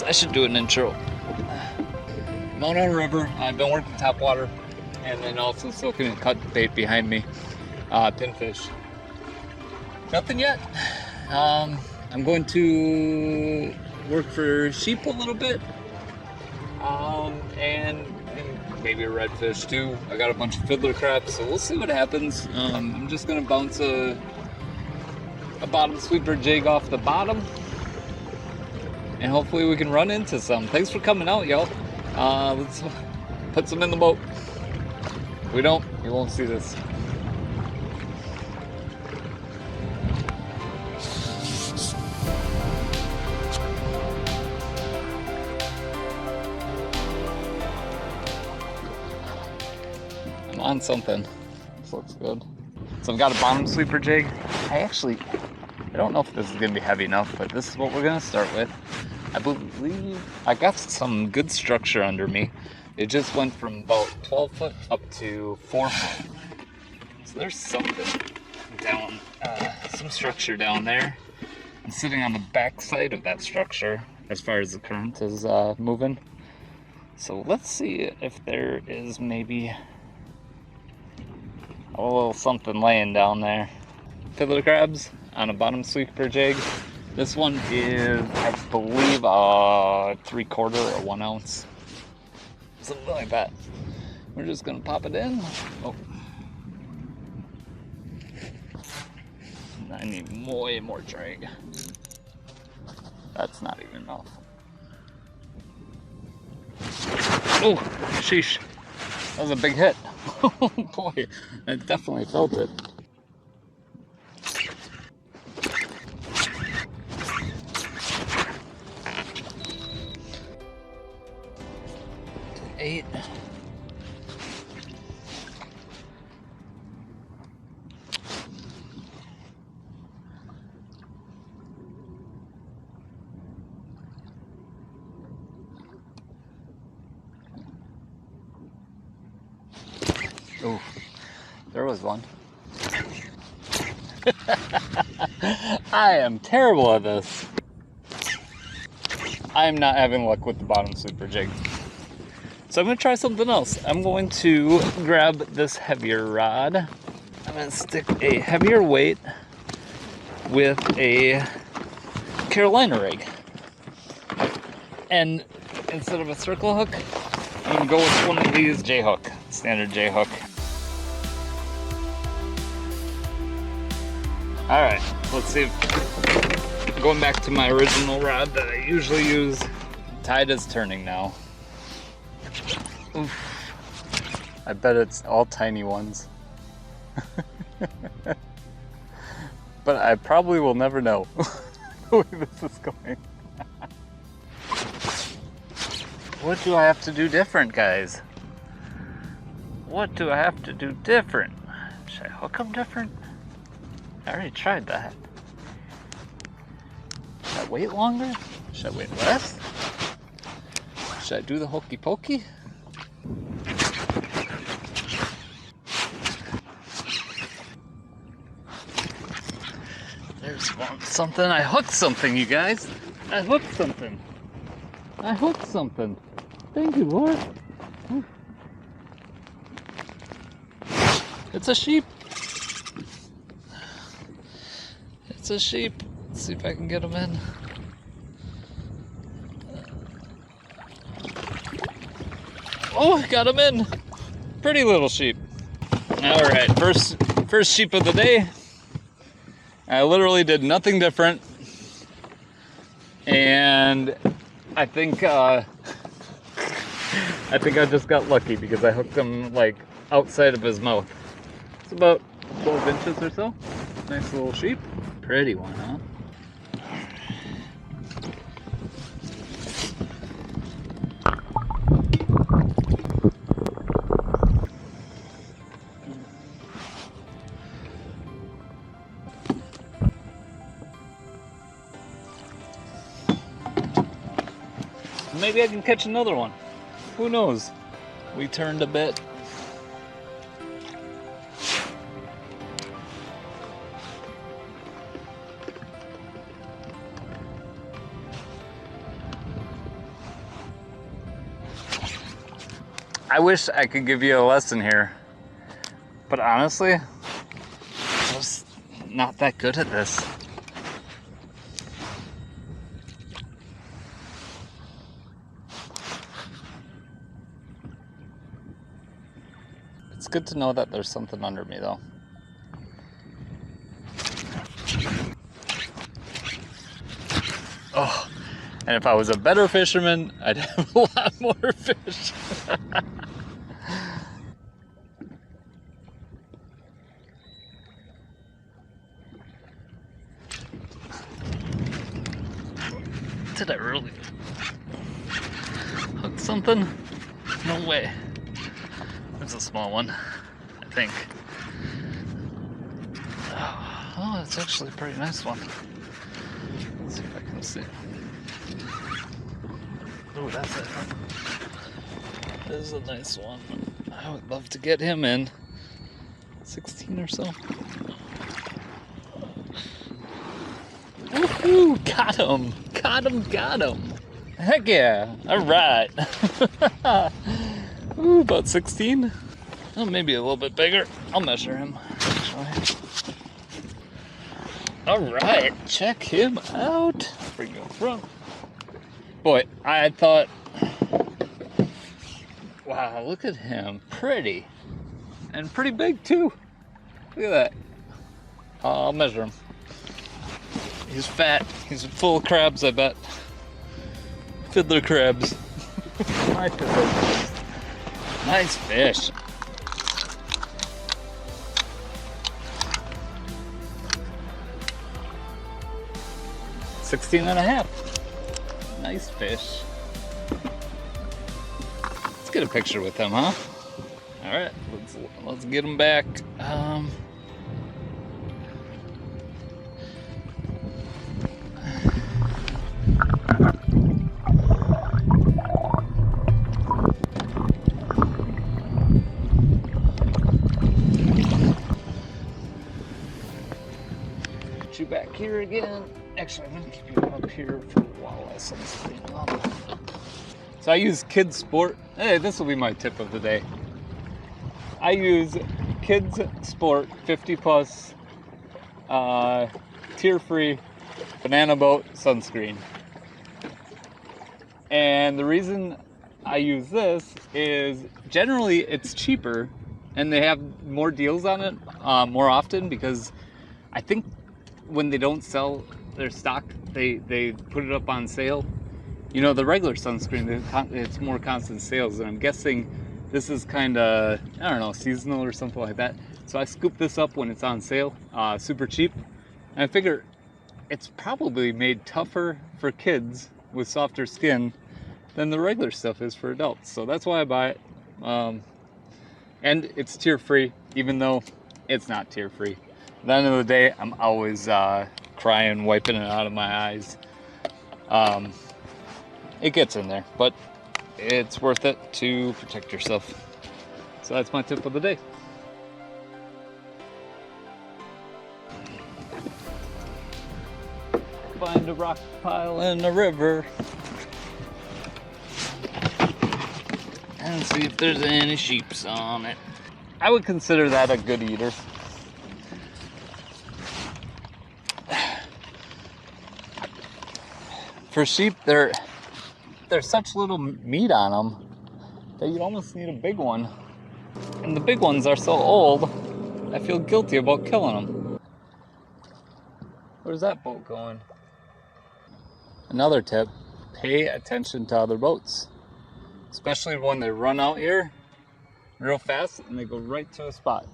I should do an intro. I'm out on a river. I've been working top water and then also soaking in cut bait behind me. Pinfish. Nothing yet. I'm going to work for sheep a little bit. And maybe a redfish too. I got a bunch of fiddler crabs, so we'll see what happens. I'm just gonna bounce a bottom sweeper jig off the bottom, and hopefully we can run into some. Thanks for coming out, y'all. Let's put some in the boat. If we don't, you won't see this. I'm on something. This looks good. So I've got a bottom sweeper jig. I don't know if this is gonna be heavy enough, but this is what we're gonna start with. I believe I got some good structure under me. It just went from about 12 foot up to 4 foot. So there's something down, some structure down there. I'm sitting on the back side of that structure as far as the current is moving. So let's see if there is maybe a little something laying down there. Fiddler crabs on a bottom sweeper jig. This one is, I believe, 3/4 or 1 ounce. Something like that. We're just gonna pop it in. Oh. I need way more drag. That's not even enough. Oh, sheesh. That was a big hit. Oh boy, I definitely felt it. Eight. Oh, there was one. I am terrible at this. I am not having luck with the bottom sweeper jig. So I'm going to try something else. I'm going to grab this heavier rod. I'm going to stick a heavier weight with a Carolina rig. And instead of a circle hook, I'm going to go with one of these J-hook, standard J-hook. Alright, let's see if, going back to my original rod that I usually use, tide is turning now. Oof. I bet it's all tiny ones. But I probably will never know the way this is going. What do I have to do different, guys? What do I have to do different? Should I hook them different? I already tried that. Should I wait longer? Should I wait less? Should I do the hokey pokey? There's something. I hooked something, you guys. I hooked something. I hooked something. Thank you, Lord. It's a sheep. It's a sheep. Let's see if I can get him in. Oh, got him in. Pretty little sheep. All right, first sheep of the day. I literally did nothing different, and I think I just got lucky because I hooked him like outside of his mouth. It's about 12 inches or so. Nice little sheep. Pretty one, huh? Maybe I can catch another one. Who knows? We turned a bit. I wish I could give you a lesson here, but honestly, I'm just not that good at this. It's good to know that there's something under me though. Oh, and if I was a better fisherman, I'd have a lot more fish. Did I really hook something? No way. It's a small one, I think. Oh, it's actually a pretty nice one. Let's see if I can see. Oh, that's it. That is a nice one. I would love to get him in. 16 or so. Woohoo! Got him! Got him! Got him! Heck yeah! Alright! Ooh, about 16? Oh, maybe a little bit bigger. I'll measure him, actually. Alright, check him out. Bring him front. Boy, I thought... Wow, look at him. Pretty. And pretty big, too. Look at that. I'll measure him. He's fat. He's full of crabs, I bet. Fiddler crabs. My fiddler crabs. Nice fish. $16.5. Nice fish. Let's get a picture with him, huh? All right, let's get him back. Put you back here again. Actually, I'm gonna keep you up here for a while while sunscreen on. So I use Kids Sport. Hey, this will be my tip of the day. I use Kids Sport 50 plus tear-free banana boat sunscreen. And the reason I use this is generally it's cheaper and they have more deals on it more often, because I think when they don't sell their stock, they put it up on sale. You know, the regular sunscreen, it's more constant sales, and I'm guessing this is kind of, I don't know, seasonal or something like that. So I scoop this up when it's on sale, super cheap. And I figure it's probably made tougher for kids with softer skin than the regular stuff is for adults. So that's why I buy it. And it's tear-free, even though it's not tear-free. At the end of the day, I'm always crying, wiping it out of my eyes. It gets in there, but it's worth it to protect yourself. So that's my tip of the day. Find a rock pile in the river and see if there's any sheeps on it. I would consider that a good eater. For sheep, there's such little meat on them that you almost need a big one. And the big ones are so old, I feel guilty about killing them. Where's that boat going? Another tip, pay attention to other boats. Especially when they run out here real fast and they go right to a spot.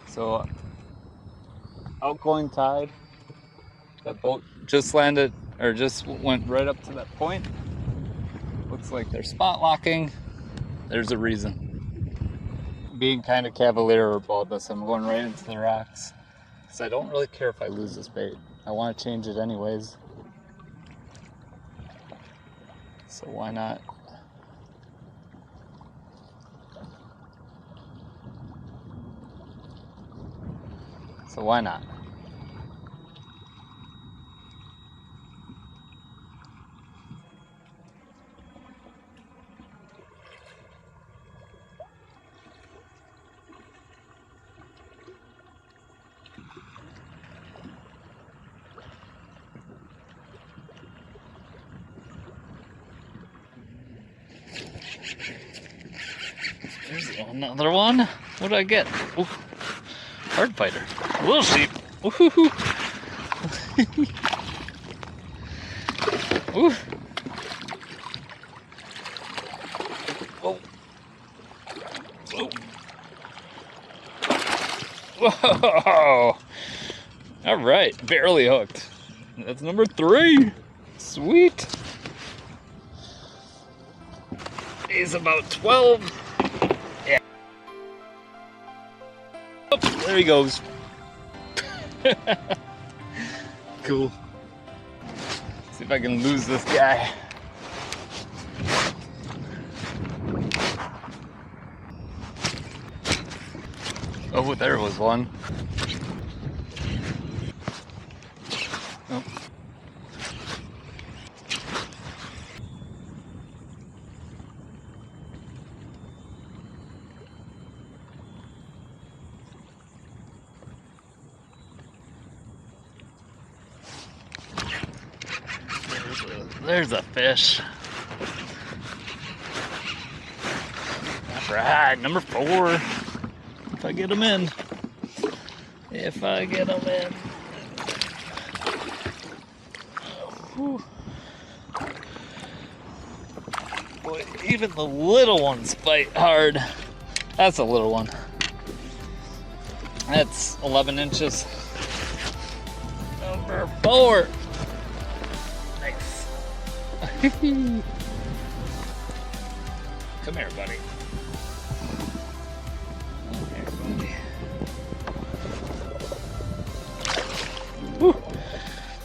So, outgoing tide, that boat just landed, or just went right up to that point. Looks like they're spot locking. There's a reason. Being kind of cavalier about this, I'm going right into the rocks. Because I don't really care if I lose this bait. I want to change it anyways. So why not? So why not? There's another one. What did I get? Ooh. Hard fighter. A little sheep. Ooh. Ooh. Whoa. Whoa. Whoa. All right, barely hooked. That's number 3. Sweet. He's about 12. Yeah. Oh, there he goes. Cool. See if I can lose this guy. Oh, there was one. Oh. There's a fish. All right, number 4. If I get him in. If I get him in. Whew. Boy, even the little ones fight hard. That's a little one. That's 11 inches. Number 4. Nice. Come here, buddy. Whew.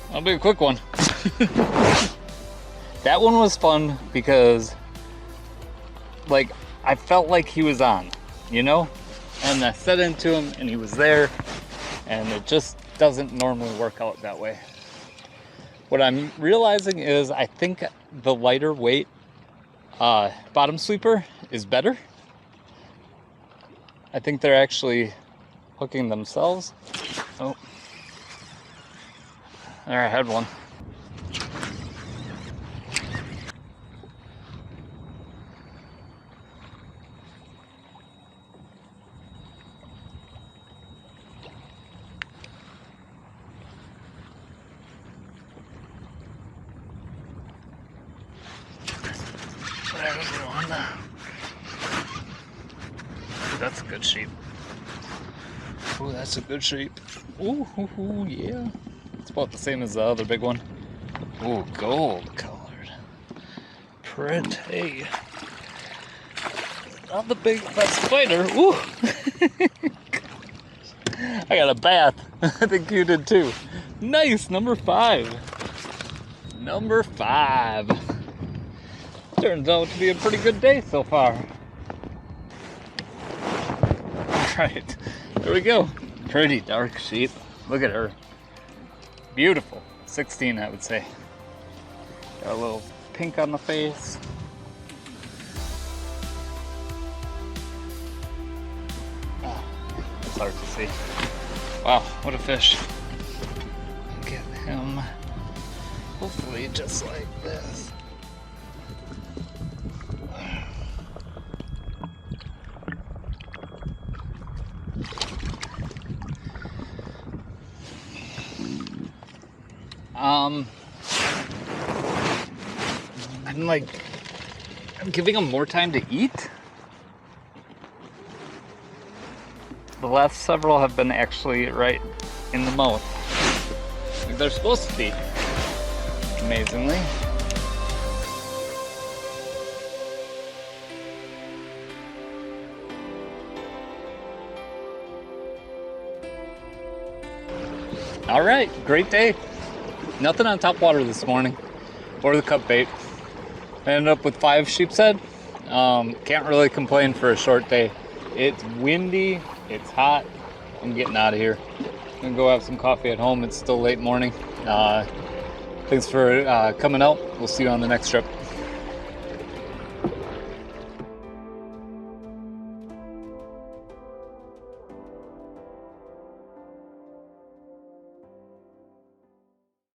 That'll be a quick one. That one was fun because, like, I felt like he was on, you know? And I set into him and he was there, and it just doesn't normally work out that way. What I'm realizing is I think the lighter weight bottom sweeper is better. I think they're actually hooking themselves. Oh. There, I had one. There's one. Ooh, that's a good sheep. Oh, that's a good sheep. Ooh, yeah. It's about the same as the other big one. Ooh, gold colored. Pretty. Not the big best fighter. Ooh. I got a bath. I think you did too. Nice, number 5. Number 5. Turns out to be a pretty good day so far. Alright, there we go. Pretty dark sheep. Look at her. Beautiful. 16, I would say. Got a little pink on the face. Oh, it's hard to see. Wow, what a fish. Get him. Hopefully just like this. I'm giving them more time to eat. The last several have been actually right in the mouth, like they're supposed to be, amazingly. All right, great day. Nothing on top water this morning, or the cut bait. I ended up with 5 sheepshead. Can't really complain for a short day. It's windy, it's hot. I'm getting out of here. I'm gonna go have some coffee at home. It's still late morning. Thanks for coming out. We'll see you on the next trip.